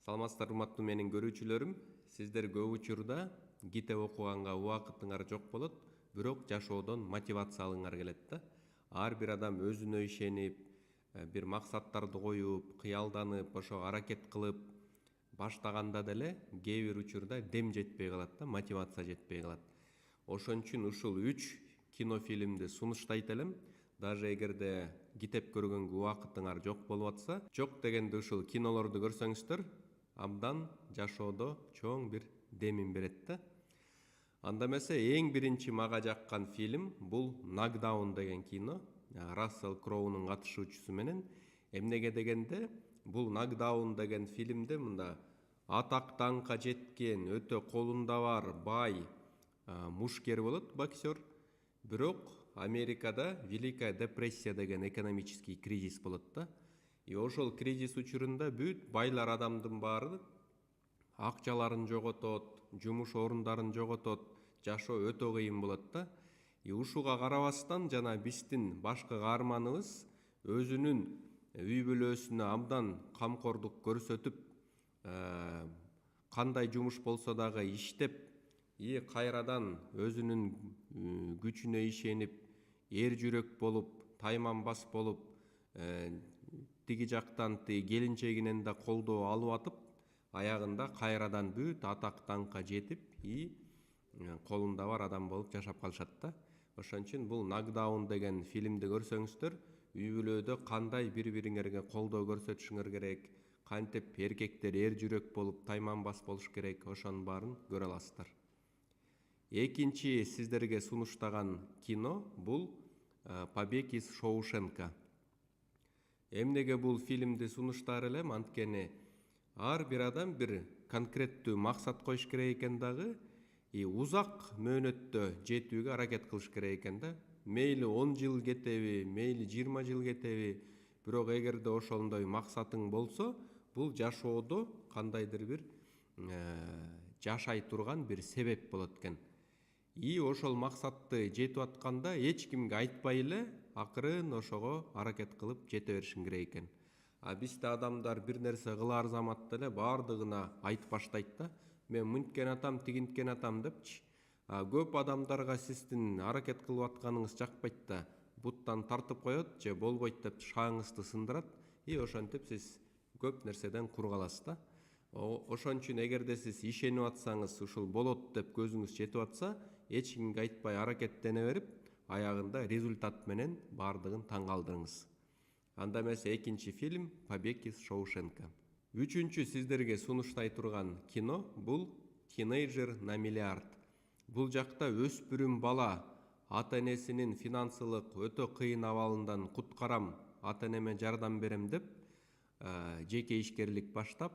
Саламатсыздар урматтуу менин көрүүчүлөрүм. Сиздер көп учурда китеп окуганга убакытыңар жок болот, бирок жашоодон мотивация алыңар келет да. Ар бир адам өзүнө ишенип, бир максаттарды коюп, кыялданып, ошо аракет кылып баштаганда деле кээ бир учурда дем жетпей калат да, мотивация жетпей калат. Ошон үчүн ушул 3 кинофильмди сунуштайт элем. Даже эгерде китеп көргөнгө убакытыңар жок болуп атса, жок дегенде ушул кинолорду көрсөңүздөр, абдан жашоодо чоң бир демин берет да. Анда эмесе эң биринчи мага жаккан фильм бул Knockdown деген кино. Рассел Кроунун катышуучусу менен. Эмнеге дегенде, бул Knockdown деген фильмде мында атак даңкка жеткен, өтө колунда бар, бай мушкер болот, боксер. Бирок Америкада Великая депрессия деген экономический кризис болот да. И ошол кризис учурунда бүт байлар адамдын баары акчаларын жоготот, жумуш орундарын жоготот, жашоо өтө кыйын болот да. И ушуга карабастан жана биздин башкы каарманыбыз өзүнүн үй бүлөсүнө абдан камкордук көрсөтүп, кандай жумуш болсо дагы иштеп, кайрадан өзүнүн күчүнө ишенип, эр жүрөк болуп, тайманбас болуп, тиги жактан келинчегинен да колдоо алып атып, аягында кайрадан бүт атак даңкка жетип, колунда бар адам болуп жашап калышат да. Ошон үчүн бул Knockdown деген фильмди көрсөңүздөр, үй бүлөдө кандай бири-бириңерге колдоо көрсөтүшүңөр керек, кантип эркектер эр жүрөк болуп, тайманбас болуш керек, ошонун баарын көрө аласыздар. Экинчи сиздерге сунуштаган кино бул Побег из Шоушенка. Эмнеге бул фильмди сунуштар элем? Анткени ар бир адам бир конкреттүү максат коюш керек экен дагы, узак мөөнөттө жетүүгө аракет кылыш керек экен да. Мейли 10 жыл кетеби, мейли 20 жыл кетеби, бирок эгерде ошондой максатың болсо, бул жашоодо кандайдыр бир жашай турган бир себеп болот экен. Ошол максатты жетип атканда эч кимге айтпай эле акырын ошого аракет кылып жете беришиң керек экен. Бизде адамдар бир нерсе кылаар заматта эле баардыгына айтып баштайт да. Мен мынткен атам, тигинткен атам депчи. Көп адамдарга сиздин аракет кылып атканыңыз жакпайт да, буттан тартып коет же болбойт деп шааңызды сындырат. Ошентип сиз көп нерседен кур каласыз да. Ошон үчүн эгерде сиз ишенип атсаңыз, ушул болот деп көзүңүз жетип атса, эч кимге айтпай аракеттене берип, аягында результат менен баардыгын таң калтырыңыз. Анда эмесе экинчи фильм Побег из Шоушенка. Үчүнчү сиздерге сунуштай турган кино бул Teenager на миллиард. Бул жакта өспүрүм бала ата-энесинин финансылык өтө кыйын абалынан куткарам, ата-энеме жардам берем деп, жеке ишкерлик баштап,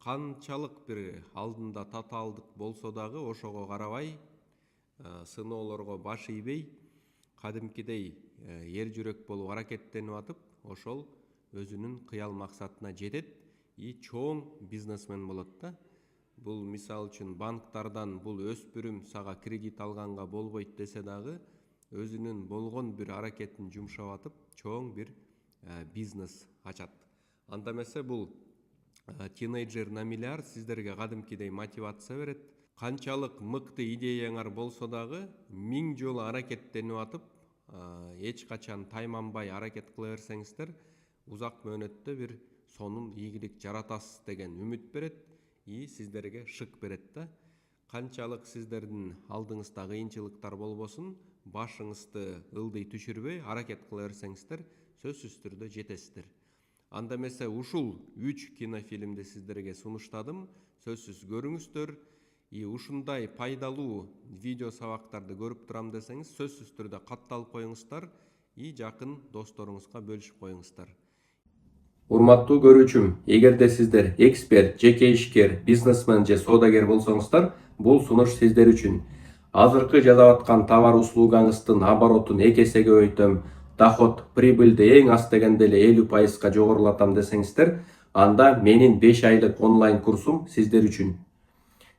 канчалык бир алдында татаалдык болсо дагы ошого карабай, сыноолорго баш ийбей, кадимкидей эр жүрөк болуп аракеттенип атып, ошол өзүнүн кыял максатына жетет, чоң бизнесмен болот да. Бул мисал үчүн банктардан бул өспүрүм сага кредит алганга болбойт десе дагы, өзүнүн болгон бир аракетин жумшап атып, чоң бир бизнес ачат. Анда эмесе бул Teenager на миллиард сиздерге кадимкидей мотивация берет. Канчалык мыкты идеяңар болсо дагы, 1000 жолу аракеттенип атып, эч качан тайманбай аракет кыла берсеңиздер, узак мөөнөттө бир сонун ийгилик жаратасыз деген үмүт берет, сиздерге шык берет да. Канчалык сиздердин алдыңызда кыйынчылыктар болбосун, башыңызды ылдый түшүрбөй аракет кыла берсеңиздер, сөзсүз түрдө жетесиздер. Анда эмесе ушул 3 кинофильмди сиздерге сунуштадым, сөзсүз көрүңүздөр. Ушундай пайдалуу видео сабактарды көрүп турам десеңиз, сөзсүз түрдө катталып коюңуздар, жакын досторуңузга бөлүшүп коюңуздар. Урматтуу көрүүчүм, эгерде сиздер эксперт, жеке ишкер, бизнесмен же соодагер болсоңуздар, бул сунуш сиздер үчүн. Азыркы жасап аткан товар услугаңыздын оборотун 2 эсеге көбөйтөм, доход, прибыльди эң аз дегенде эле 50% жогорулатам десеңиздер, анда менин 5 айлык онлайн курсум сиздер үчүн.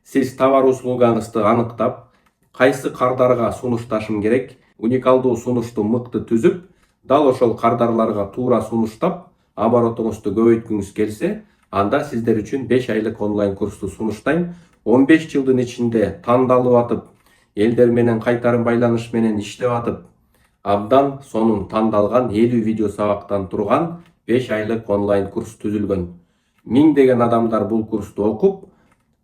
Сиз товар услугаңызды аныктап, кайсы кардарга сунушташым керек, уникалдуу сунушту мыкты түзүп, дал ошол кардарларга туура сунуштап, оборотуңузду көбөйткүңүз келсе, Анда сиздер үчүн 5 айлык онлайн курсту сунуштайм. 15 жылдын ичинде тандалып атып, элдер менен кайтарым байланыш менен иштеп атып, абдан сонун тандалган 50 видео сабактан турган 5 айлык онлайн курс түзүлгөн. Миңдеген адамдар бул курсту окуп,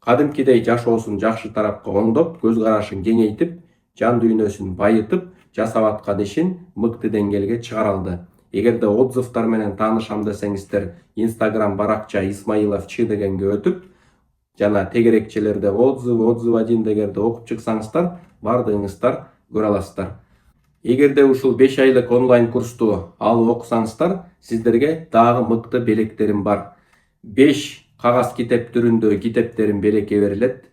кадимкидей жашоосун жакшы тарапка оңдоп, көз карашын кеңейтип, жан дүйнөсүн байытып, жасап аткан ишин мыкты деңгээлге чыгара алды. Эгерде отзывтар менен таанышам десеңиздер, Instagram баракча Исмаилов Ч дегенге өтүп, жана тегерекчелерде отзыв 1 дегенде окуп чыксаңыздар, бардыгыңыздар көрө аласыздар. Эгерде ушул 5 айлык онлайн курсту алып окусаңыздар, сиздерге дагы мыкты белектерим бар. 5 кагаз китеп түрүндө китептерим белекке берилет.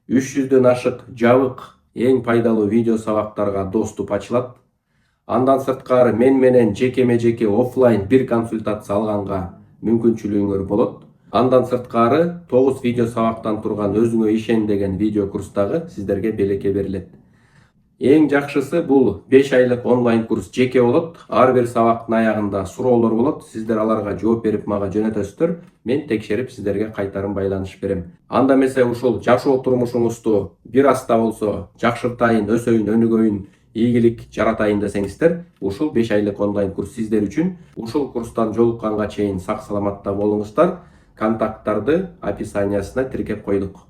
300дөн ашык жабык эң пайдалуу видео сабактарга доступ ачылат. Андан сырткары мен менен жекеме-жеке офлайн бир консультация алганга мүмкүнчүлүгүңөр болот. Андан сырткары 9 видео сабактан турган өзүңө ишен деген видео курс дагы сиздерге белекке берилет. Эң жакшысы бул 5 айлык онлайн курс жеке болот. Ар бир сабактын аягында суроолор болот. Сиздер аларга жооп берип мага жөнөтөсүздөр. Мен текшерип сиздерге кайтарым байланыш берем. Анда эмесе ушул жашоо турмушуңузду бир аз да болсо жакшыртайын, өсөйүн, өнүгөйүн, ийгилик жаратайын десеңиздер, ушул 5 айлык онлайн курс сиздер үчүн. Ушул курстан жолукканга чейин сак саламатта болуңуздар. Контакттарды описаниясына тиркеп койдук.